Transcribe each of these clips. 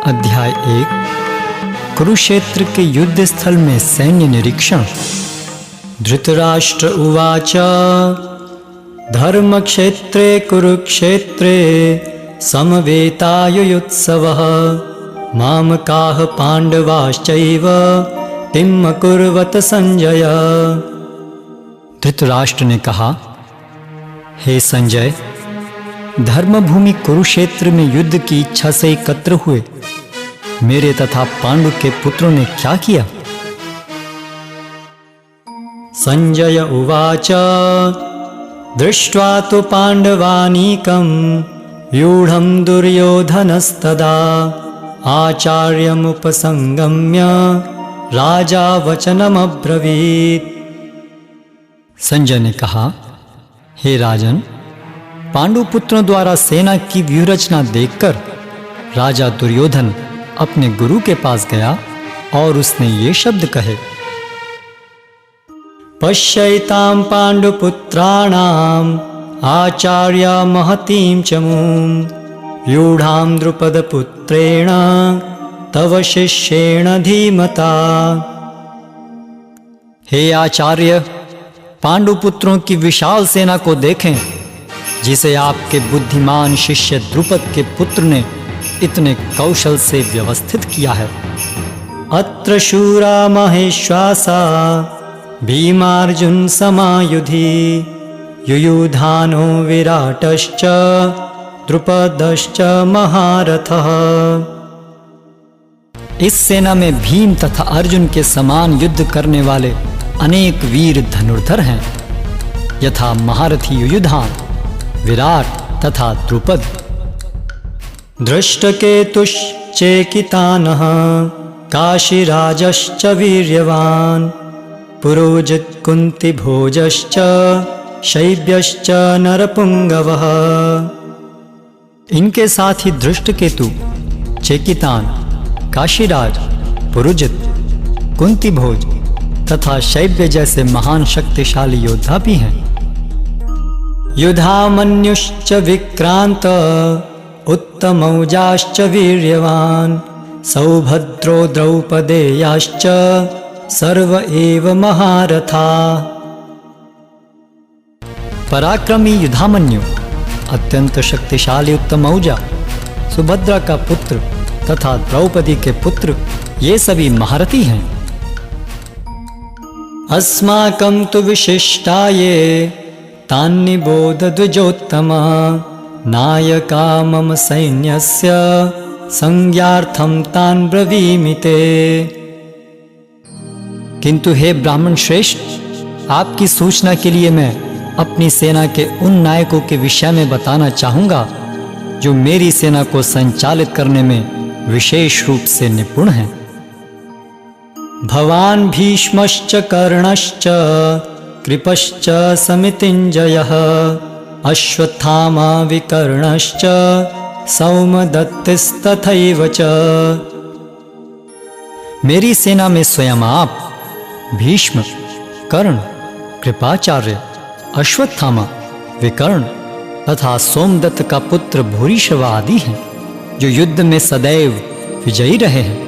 अध्याय 1 कुरुक्षेत्र के युद्ध स्थल में सैन्य निरीक्षण। धृतराष्ट्र उवाच धर्मक्षेत्रे कुरुक्षेत्रे समवेतायुयुत्सवः मामकाः पांडवाश्चैव किम कुर्वत संजय। धृतराष्ट्र ने कहा, हे संजय, धर्मभूमि कुरुक्षेत्र में युद्ध की इच्छा से एकत्र हुए मेरे तथा पांडु के पुत्रों ने क्या किया? संजय उवाच दृष्ट्वा तो पांडवानीकं व्यूढ़ं दुर्योधनस्तदा आचार्यमुपसंगम्य राजा वचनमब्रवीत्। संजय ने कहा, हे राजन, पांडु पुत्रों द्वारा सेना की व्यूहरचना देखकर राजा दुर्योधन अपने गुरु के पास गया और उसने ये शब्द कहे, पश्यैतां पांडुपुत्राणाम् आचार्य महतीं चमूं व्यूढ़ां द्रुपदपुत्रेण तव शिष्येण धीमता। हे आचार्य, पांडु पुत्रों की विशाल सेना को देखें जिसे आपके बुद्धिमान शिष्य द्रुपद के पुत्र ने इतने कौशल से व्यवस्थित किया है। अत्र शूरा महेश्वासा भीमार्जुन समायुधि युयुधानो विराटश्च द्रुपदश्च महारथः। इस सेना में भीम तथा अर्जुन के समान युद्ध करने वाले अनेक वीर धनुर्धर हैं, यथा महारथी युयुधान, विराट तथा द्रुपद। दृष्टकेतुश्चेकितानः काशीराजश्च वीर्यवान् पुरोजित कुन्तिभोजश्च शैब्यश्च नरपुंगवः। इनके साथ ही धृष्टकेतु, चेकितान, काशीराज, पुरोजित, कुंतीभोज तथा शैब्य जैसे महान शक्तिशाली योद्धा भी हैं। युधामन्युश्च विक्रांत उत्तमौजाश्च वीर्यवान् सौभद्रो द्रौपदेयाश्च सर्व एव महारथा। पराक्रमी युधामन्यु, अत्यंत शक्तिशाली उत्तमौजा, सुभद्रा का पुत्र तथा द्रौपदी के पुत्र, ये सभी महारथी हैं। अस्माकं तु विशिष्टाये तान्निबोध द्विजोत्तमा नायका मम सैन्यस्य संज्ञार्थं तान् ब्रवीमि ते। किंतु हे ब्राह्मण श्रेष्ठ, आपकी सूचना के लिए मैं अपनी सेना के उन नायकों के विषय में बताना चाहूंगा जो मेरी सेना को संचालित करने में विशेष रूप से निपुण हैं। भवान भीष्मश्च कर्णश्च कृपश्च समितिञ्जयः अश्वत्थामा विकर्णश्च सौमदत्तिस्तथैव च। मेरी सेना में स्वयं आप, भीष्म, कर्ण, कृपाचार्य, अश्वत्थामा, विकर्ण तथा सोमदत्त का पुत्र भूरिश्रवा आदि हैं जो युद्ध में सदैव विजयी रहे हैं।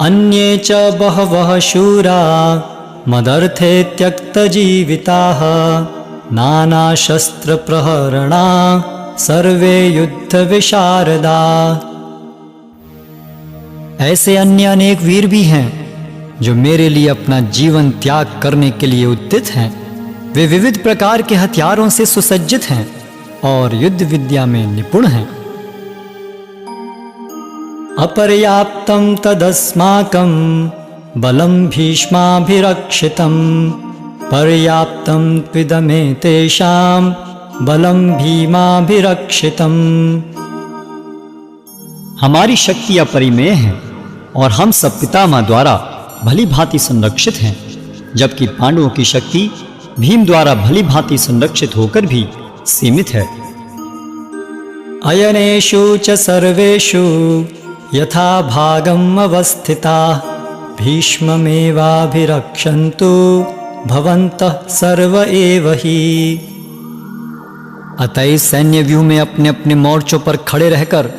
अन्ये च बहवः शूरा मदर्थे त्यक्तजीविताः नाना शस्त्र प्रहरणा सर्वे युद्ध विशारदा। ऐसे अन्य अनेक वीर भी हैं जो मेरे लिए अपना जीवन त्याग करने के लिए उद्यत हैं। वे विविध प्रकार के हथियारों से सुसज्जित हैं और युद्ध विद्या में निपुण हैं। अपर्याप्तं तदस्माकं बलं भीष्माभिरक्षितं पर्याप्तं त्विदमेतेषां बलं भीमाभिरक्षितम्। हमारी शक्ति अपरिमेय है और हम सब पितामह द्वारा भली भांति संरक्षित हैं, जबकि पांडवों की शक्ति भीम द्वारा भली भांति संरक्षित होकर भी सीमित है। अयनेषु च सर्वेषु यथा भागम् अवस्थिताः भीष्ममेवाभिरक्षन्तु भवन्तः सर्व एव हि। अतः सैन्य व्यूह में अपने अपने मोर्चों पर खड़े रहकर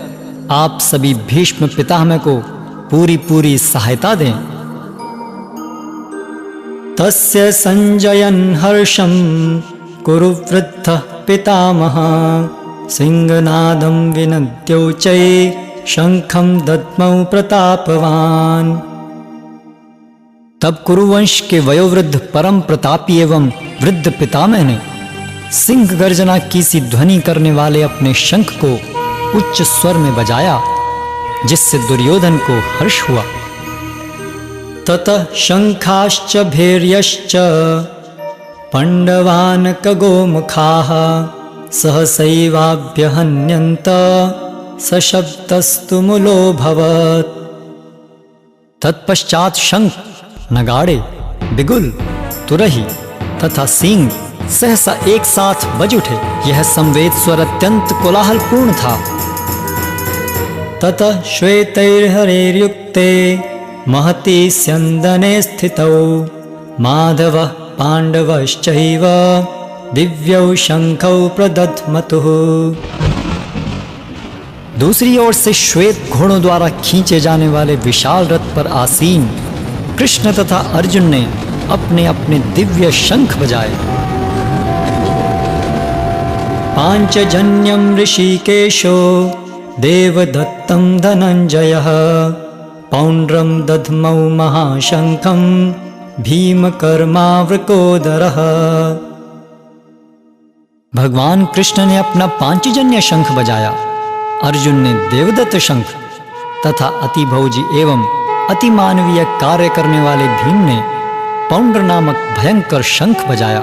आप सभी भीष्म पितामह को पूरी पूरी सहायता दें। तस्य संजयन् हर्षं कुरु वृद्धः पितामहः सिंहनादं विनद्योच्चै शंखं दद्मौ प्रतापवान। तब कुरुवंश के वयोवृद्ध परम प्रतापी एवं वृद्ध पितामह ने सिंह गर्जना की सी ध्वनि करने वाले अपने शंख को उच्च स्वर में बजाया, जिससे दुर्योधन को हर्ष हुआ। ततः शंखाश्च भैर्यश्च पांडवान् खगोमुखाः सहसैवाभ्यहन्यन्त सशब्दस्तु मूलोऽभवत्। तत्पश्चात शंख, नगाड़े, बिगुल, तुरही तथा सींग सहसा एक साथ बज उठे। यह संवेद स्वर अत्यंत कोलाहलपूर्ण था। ततः श्वेतैर्हरैर्युक्ते महती स्यन्दने स्थितौ माधवः पाण्डवश्चैव दिव्यौ शंखौ प्रदध्मतुः। दूसरी ओर से श्वेत घोड़ों द्वारा खींचे जाने वाले विशाल रथ पर आसीन कृष्ण तथा अर्जुन ने अपने अपने दिव्य शंख बजाए। पांचजन्यं ऋषिकेशो देवदत्तं धनंजयः पौंड्रं दध्मौ महाशंखं भीमकर्मावृकोदरः। भगवान कृष्ण ने अपना पांचजन्य शंख बजाया, अर्जुन ने देवदत्त शंख तथा अति भौजी एवं अति मानवीय कार्य करने वाले भीम ने पौंड्र नामक भयंकर शंख बजाया।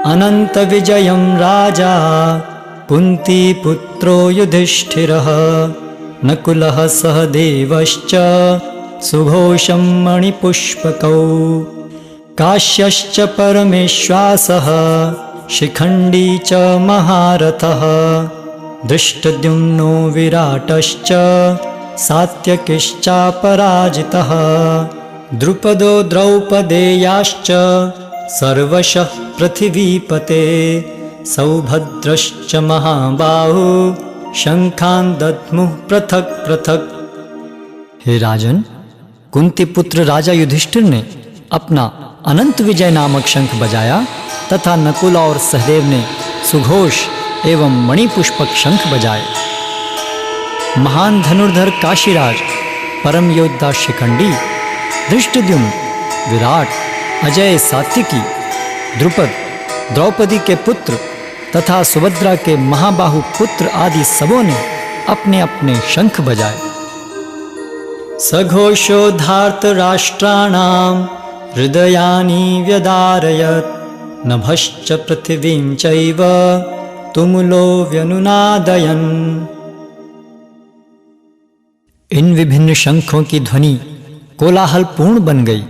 अनंत विजयं राजा कुंती पुत्रो युधिष्ठिरः नकुलः सहदेवश्च सुघोषं मणिपुष्पकौ काश्यश्च परमेश्वासः शिखंडी च महारथः धृष्टद्युम्नो विराटश्च सात्यकिश्चापराजितः द्रुपदो द्रौपदेयाश्च सर्वशः पृथिवीपते सौभद्रश्च महाबाहु शंखान् दद्मुः पृथक पृथक। हे राजन, कुंती पुत्र राजा युधिष्ठिर ने अपना अनंत विजय नामक शंख बजाया तथा नकुल और सहदेव ने सुघोष एवं मणिपुष्पक शंख बजाए। महान धनुर्धर काशीराज, परम योद्धा शिखंडी, धृष्टद्युम्न, विराट, अजय सात्यकी, द्रुपद, द्रौपदी के पुत्र तथा सुभद्रा के महाबाहु पुत्र आदि सबों ने अपने अपने शंख बजाए। सघोषो धार्तराष्ट्राणां हृदयानि व्यदारयत् नभश्च पृथिवीं चैव तुमुलो व्यनुनादयन्। इन विभिन्न शंखों की ध्वनि कोलाहल पूर्ण बन गई,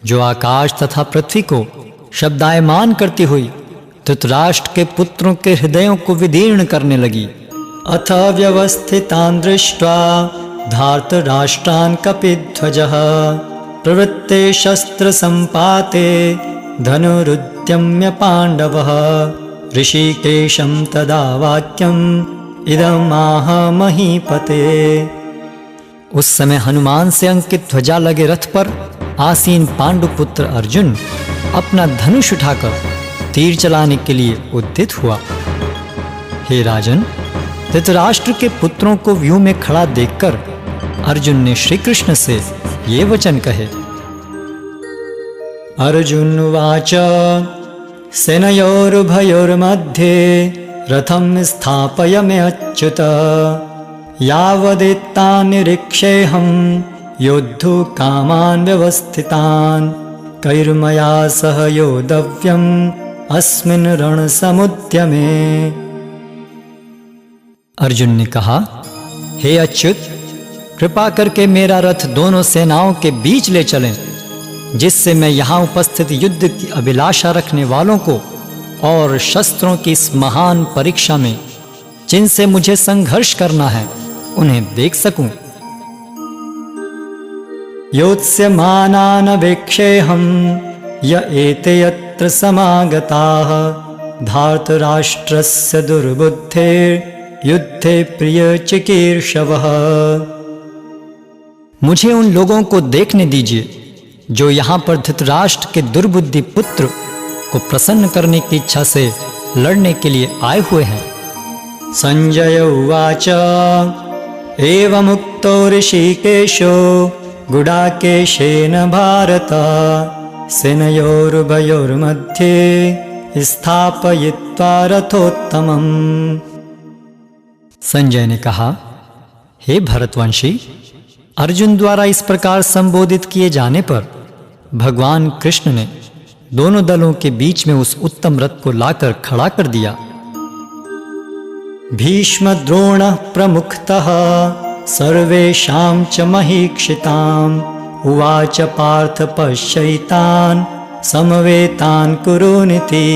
जो आकाश तथा पृथ्वी को शब्दायमान करती हुई धृतराष्ट्र के पुत्रों के हृदयों को विदीर्ण करने लगी। अथ व्यवस्थितान् दृष्ट्वा धार्तराष्ट्रान् कपिध्वजः प्रवृत्ते शस्त्र संपाते धनुरुद्यम्य पांडवः ऋषिकेशं तदा वाक्यम् इदमाह महीपते। उस समय हनुमान से अंकित ध्वजा लगे रथ पर आसीन पांडुपुत्र अर्जुन अपना धनुष उठाकर तीर चलाने के लिए उद्यत हुआ। हे राजन, धृतराष्ट्र के पुत्रों को व्यूह में खड़ा देखकर अर्जुन ने श्री कृष्ण से ये वचन कहे। अर्जुन उवाच सेनयोरुभयोर्मध्ये रथं स्थापयम्यच्युत यावदेतान् निरीक्षेऽहं योद्धुकामान् व्यवस्थितान् कैर्मया सह योद्धव्यम् अस्मिन् रणसमुद्यमे। अर्जुन ने कहा, हे अच्युत, कृपा करके मेरा रथ दोनों सेनाओं के बीच ले चलें, जिससे मैं यहाँ उपस्थित युद्ध की अभिलाषा रखने वालों को और शस्त्रों की इस महान परीक्षा में जिनसे मुझे संघर्ष करना है उन्हें देख सकूं। योत्स्यमानान् वेक्षेऽहं य एते यत्र समागताः धार्तराष्ट्रस्य दुर्बुद्धेर्युद्धे प्रियचिकीर्षवः। मुझे उन लोगों को देखने दीजिए जो यहाँ पर धृतराष्ट्र के दुर्बुद्धि पुत्र को प्रसन्न करने की इच्छा से लड़ने के लिए आए हुए हैं। संजय उवाच एवमुक्तो ऋषिकेशो गुडाकेशेन भारत सेनयोरुभयोर्मध्ये स्थापयित्वा रथोत्तमम्। संजय ने कहा, हे भरतवंशी, अर्जुन द्वारा इस प्रकार संबोधित किए जाने पर भगवान कृष्ण ने दोनों दलों के बीच में उस उत्तम रथ को लाकर खड़ा कर दिया। भीष्म द्रोण प्रमुखतः सर्वेषां च महीक्षिताम् उवाच पार्थ पश्यैतान् समवेतान् कुरुनिति।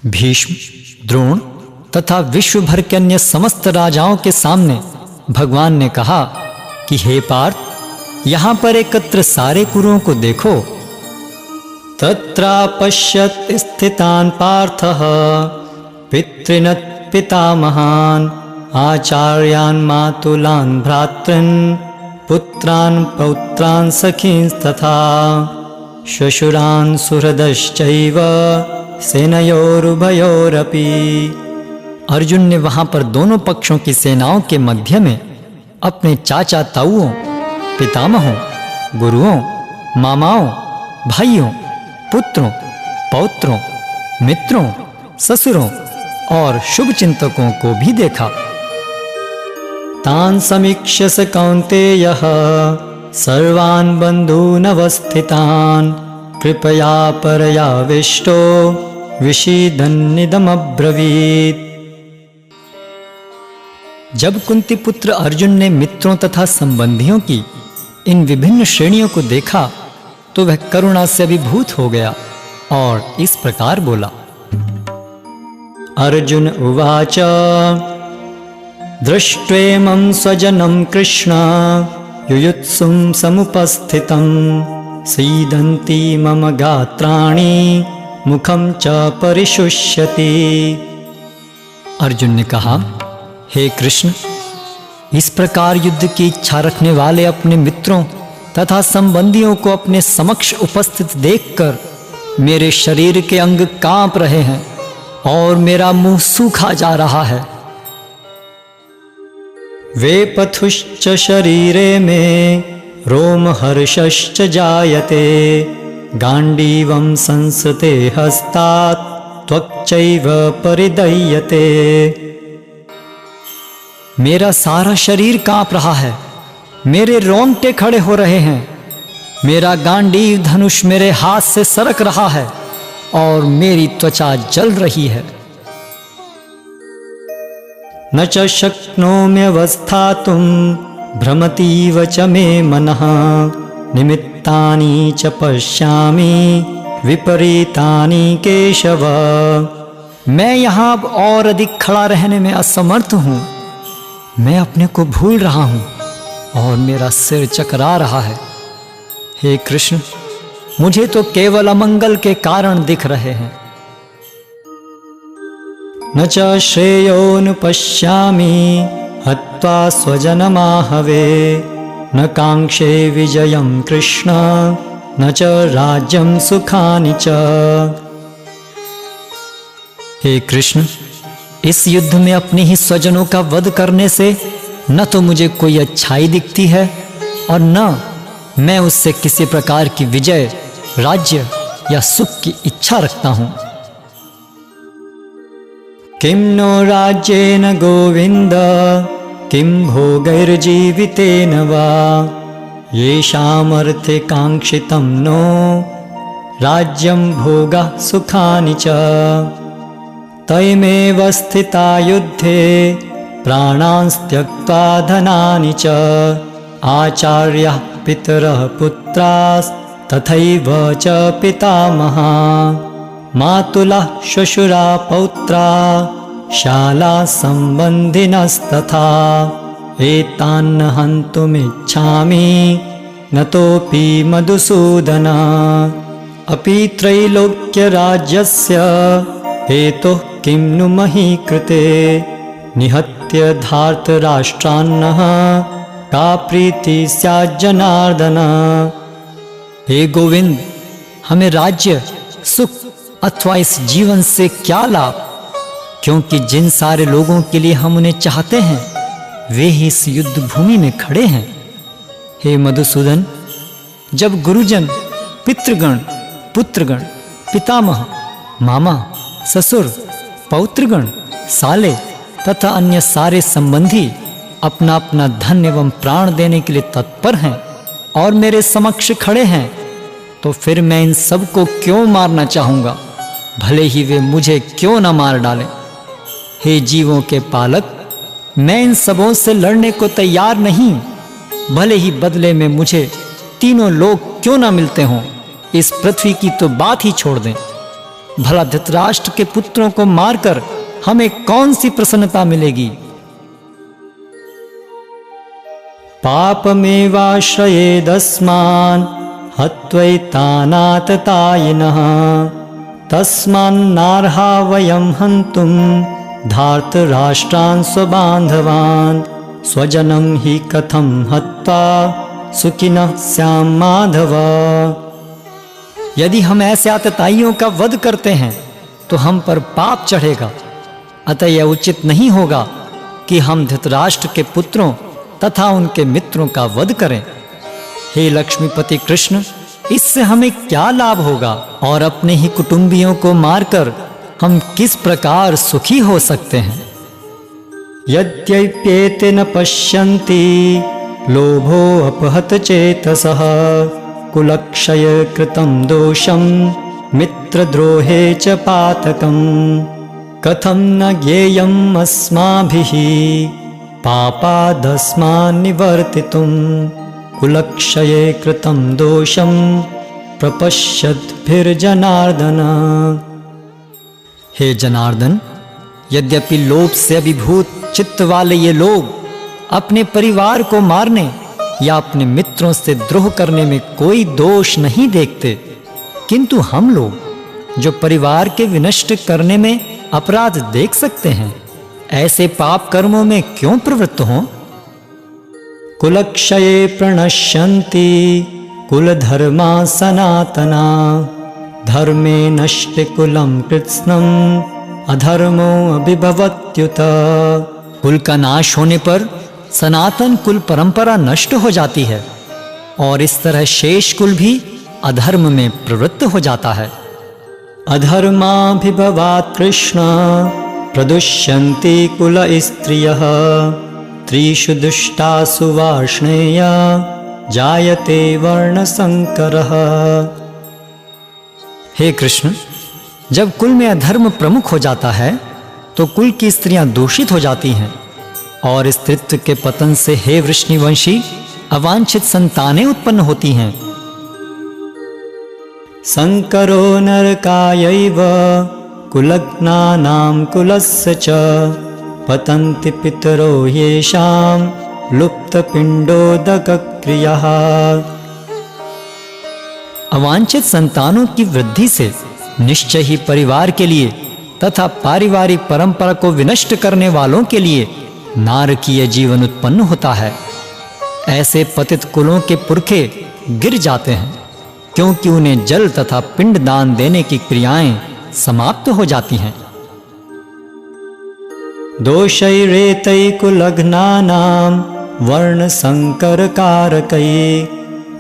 भीष्म, द्रोण तथा विश्व भर के अन्य समस्त राजाओं के सामने भगवान ने कहा कि हे पार्थ, यहाँ पर एकत्र सारे कुरुओं को देखो। तत्रापश्यत् स्थितान् पार्थः पितॄन् पितामहान् आचार्यान् मातुलान् भ्रातॄन् पुत्रान् पौत्रान् सखींस्तथा श्वशुरान् सुहृदश्चैव सेनयोरुभयोरपि। अर्जुन ने वहां पर दोनों पक्षों की सेनाओं के मध्य में अपने चाचा ताऊओं, पितामहों, गुरुओं, मामाओं, भाइयों, पुत्रों, पौत्रों, मित्रों, ससुरों और शुभ चिंतकों को भी देखा। तान् समीक्ष्य स कौन्तेयः सर्वान् बन्धूनवस्थितान् कृपया परयाविष्टो विषीदन्निदमब्रवीत्। जब कुंती पुत्र अर्जुन ने मित्रों तथा संबंधियों की इन विभिन्न श्रेणियों को देखा तो वह करुणा से अभिभूत हो गया और इस प्रकार बोला। अर्जुन उवाच दृष्ट्वेमं स्वजनं कृष्ण युयुत्सुं समुपस्थितं सीदन्ति मम गात्राणि मुखं च परिशुष्यति। अर्जुन ने कहा, हे कृष्ण, इस प्रकार युद्ध की इच्छा रखने वाले अपने मित्रों तथा संबंधियों को अपने समक्ष उपस्थित देखकर मेरे शरीर के अंग कांप रहे हैं और मेरा मुंह सूखा जा रहा है। वेपथुश्च शरीरे में रोमहर्षश्च जायते गांडीवं संसते हस्तात् त्वक्चैव परिदह्यते। मेरा सारा शरीर कांप रहा है, मेरे रोंगटे खड़े हो रहे हैं, मेरा गांडीव धनुष मेरे हाथ से सरक रहा है और मेरी त्वचा जल रही है। न च शक्नोम्यवस्थातुं भ्रमतीव च मे मनः निमित्तानि च पश्यामि विपरीतानि केशव। मैं यहाँ अब और अधिक खड़ा रहने में असमर्थ हूँ। मैं अपने को भूल रहा हूँ और मेरा सिर चकरा रहा है। हे कृष्ण, मुझे तो केवल अमंगल के कारण दिख रहे हैं। न च श्रेयोनुपश्यामि हत्वा स्वजनमाहवे न कांक्षे विजयं कृष्ण न च राज्यं सुखानि च। हे कृष्ण, इस युद्ध में अपने ही स्वजनों का वध करने से न तो मुझे कोई अच्छाई दिखती है और न मैं उससे किसी प्रकार की विजय, राज्य या सुख की इच्छा रखता हूं। किं नो राज्येन गोविंद किं भोगैर्जीवितेन वा येषामर्थे कांक्षितं नो राज्यं भोगः सुखानि च। तैमेव स्थिता युद्धे प्राणान् त्यक्त्वा धनानि च आचार्याः पितरः पुत्रास्तथैव च पितामहा मातुलः श्वशुरा पौत्रा शाला सम्बन्धिनस्तथा एतान्न हन्तुमिच्छामि नतोऽपि मधुसूदन। अपि त्रैलोक्यराज्यस्य हेतुः किं नु मही कृते निहत्य धार्तराष्ट्रान्नः का प्रीति स्यात् जनार्दन। हे गोविंद, हमें राज्य, सुख अथवा इस जीवन से क्या लाभ, क्योंकि जिन सारे लोगों के लिए हम उन्हें चाहते हैं वे ही इस युद्ध भूमि में खड़े हैं। हे मधुसूदन, जब गुरुजन, पितृगण, पुत्रगण, पितामह, मामा, ससुर, पौत्रगण, साले तथा अन्य सारे संबंधी अपना अपना धन एवं प्राण देने के लिए तत्पर हैं और मेरे समक्ष खड़े हैं, तो फिर मैं इन सबको क्यों मारना चाहूंगा, भले ही वे मुझे क्यों न मार डालें। हे जीवों के पालक, मैं इन सबों से लड़ने को तैयार नहीं, भले ही बदले में मुझे तीनों लोग क्यों न मिलते हों। इस पृथ्वी की तो बात ही छोड़ दें। भला धृतराष्ट्र के पुत्रों को मारकर हमें कौन सी प्रसन्नता मिलेगी। पापमेवाश्रयेदस्मान् हत्वैतानाततायिनः तस्मान्नार्हा वयं हन्तुं धार्तराष्ट्रान् स्वबान्धवान् स्वजनं हि कथं हत्वा सुखिनः स्याम माधव। यदि हम ऐसे आतताइयों का वध करते हैं तो हम पर पाप चढ़ेगा, अतः यह उचित नहीं होगा कि हम धृतराष्ट्र के पुत्रों तथा उनके मित्रों का वध करें। हे लक्ष्मीपति कृष्ण, इससे हमें क्या लाभ होगा और अपने ही कुटुंबियों को मारकर हम किस प्रकार सुखी हो सकते हैं। यद्यप्येते न पश्यन्ति लोभो अपहत चेतसः कुलक्षय कृतं दोषं मित्रद्रोहे च पातकं कथं न ज्ञेयम् अस्माभिः पापादस्मान् निवर्तितुं कुलक्षये कृतं दोषं प्रपश्यद्भिर्जनार्दन। हे जनार्दन, यद्यपि लोभ से अभिभूत चित्त वाले ये लोग अपने परिवार को मारने या अपने मित्रों से द्रोह करने में कोई दोष नहीं देखते, किंतु हम लोग जो परिवार के विनष्ट करने में अपराध देख सकते हैं, ऐसे पाप कर्मों में क्यों प्रवृत्त हों। कुलक्षये प्रणश्यन्ति कुलधर्मा सनातना धर्मे नष्टे कुलं कृत्स्नम् अधर्मो अभिभवत्युत। कुल का नाश होने पर सनातन कुल परंपरा नष्ट हो जाती है और इस तरह शेष कुल भी अधर्म में प्रवृत्त हो जाता है। अधर्माभिभवात् कृष्ण प्रदुष्यन्ति कुल स्त्रियः त्रिषु दुष्टासु वार्ष्णेय जायते वर्णसंकरः। हे कृष्ण, जब कुल में अधर्म प्रमुख हो जाता है तो कुल की स्त्रियां दूषित हो जाती हैं और स्त्रीत्व के पतन से हे वृष्णिवंशी अवांछित संतानें उत्पन्न होती हैं। संकरो नरकायैव कुलग्नानां कुलस्य च पतन्ति पितरो येषां लुप्तपिण्डोदकक्रियः। अवांछित संतानों की वृद्धि से निश्चय ही परिवार के लिए तथा पारिवारिक परंपरा को विनष्ट करने वालों के लिए नारकीय जीवन उत्पन्न होता है। ऐसे पतित कुलों के पुरखे गिर जाते हैं क्योंकि उन्हें जल तथा पिंड दान देने की क्रियाएं समाप्त हो जाती हैं। दोषैरेतै कुलघ्नानां वर्ण संकर कारकै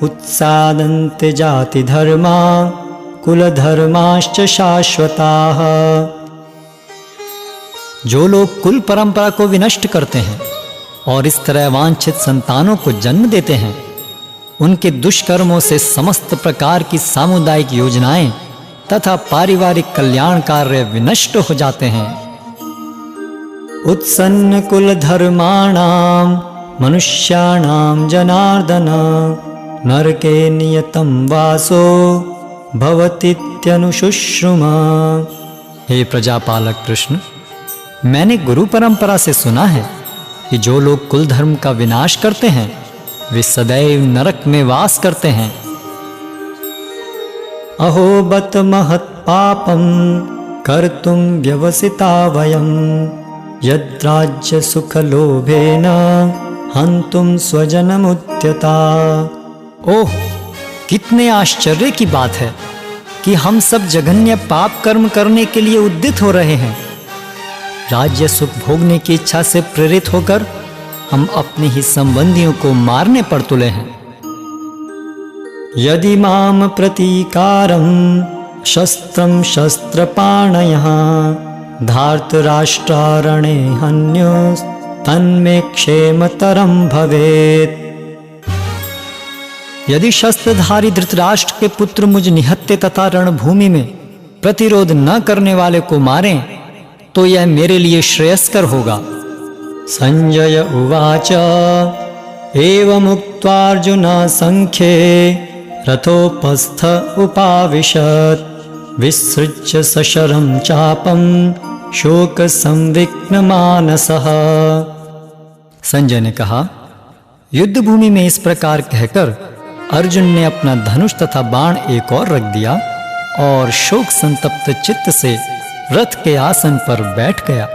उत्सादन्ते जाति धर्मा कुल धर्माश्च शाश्वताः। जो लोग कुल परंपरा को विनष्ट करते हैं और इस तरह वांछित संतानों को जन्म देते हैं, उनके दुष्कर्मों से समस्त प्रकार की सामुदायिक योजनाएं तथा पारिवारिक कल्याण कार्य विनष्ट हो जाते हैं। उत्सन्न कुल धर्माणां मनुष्याणां जनार्दन नरके नियतं वासो भवतीत्यनुशुश्रुमा। हे प्रजापालक कृष्ण, मैंने गुरु परंपरा से सुना है कि जो लोग कुल धर्म का विनाश करते हैं वे सदैव नरक में वास करते हैं। अहो बत महत्पापं कर्तुं व्यवसिता वयं यद्राज्य सुखलोभेन हन्तुं स्वजनमुद्यता। ओह, कितने आश्चर्य की बात है कि हम सब जघन्य पाप कर्म करने के लिए उद्यत हो रहे हैं। राज्य सुख भोगने की इच्छा से प्रेरित होकर हम अपने ही संबंधियों को मारने पर तुले हैं। यदि माम प्रतीकारं शस्त्रं शस्त्रपाणयः धार्तराष्ट्रारणे हन्योस्तन्मे क्षेमतरं भवेत्। यदि शस्त्रधारी धृतराष्ट्र के पुत्र मुझ निहत्थे तथा रणभूमि में प्रतिरोध न करने वाले को मारें तो यह मेरे लिए श्रेयस्कर होगा। संजय उवाच एवमुक्त्वार्जुन संख्ये रथोपस्थ उपाविशत् विसृज्य सशरं चापं शोक संविघ्न मानसः। संजय ने कहा, युद्ध भूमि में इस प्रकार कहकर अर्जुन ने अपना धनुष तथा बाण एक और रख दिया और शोक संतप्त चित्त से रथ के आसन पर बैठ गया।